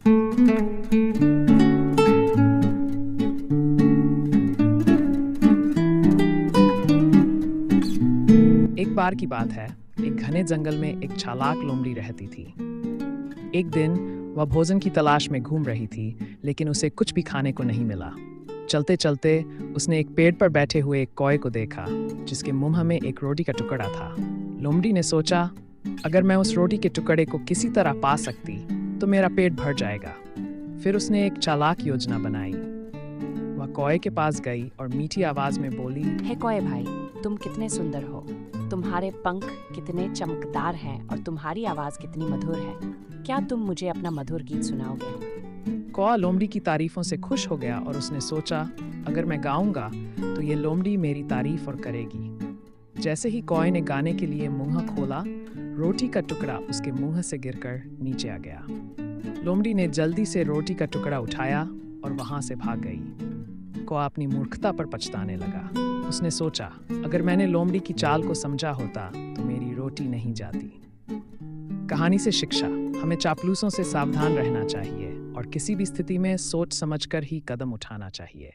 एक बार की बात है, एक घने जंगल में एक चालाक लोमड़ी रहती थी। एक दिन वह भोजन की तलाश में घूम रही थी, लेकिन उसे कुछ भी खाने को नहीं मिला। चलते चलते उसने एक पेड़ पर बैठे हुए एक कौए को देखा, जिसके मुंह में एक रोटी का टुकड़ा था। लोमड़ी ने सोचा, अगर मैं उस रोटी के टुकड़े को किसी तरह पा सकती तो मेरा पेट भर जाएगा। फिर उसने एक चालाक योजना बनाई। वह कौए के पास गई और मीठी आवाज में बोली, हे कौए भाई, तुम कितने सुंदर हो। तुम्हारे पंख कितने चमकदार हैं और तुम्हारी आवाज कितनी मधुर है। क्या तुम मुझे अपना मधुर गीत सुनाओगे? कौआ लोमड़ी की तारीफों से खुश हो गया और उसने सोचा, अगर मैं गाऊंगा तो ये लोमड़ी मेरी तारीफ और करेगी। जैसे ही कौए ने गाने के लिए मुंह खोला, रोटी का टुकड़ा उसके मुंह से गिरकर नीचे आ गया। लोमड़ी ने जल्दी से रोटी का टुकड़ा उठाया और वहां से भाग गई। कौआ अपनी मूर्खता पर पछताने लगा। उसने सोचा, अगर मैंने लोमड़ी की चाल को समझा होता तो मेरी रोटी नहीं जाती। कहानी से शिक्षा, हमें चापलूसों से सावधान रहना चाहिए और किसी भी स्थिति में सोच समझकर ही कदम उठाना चाहिए।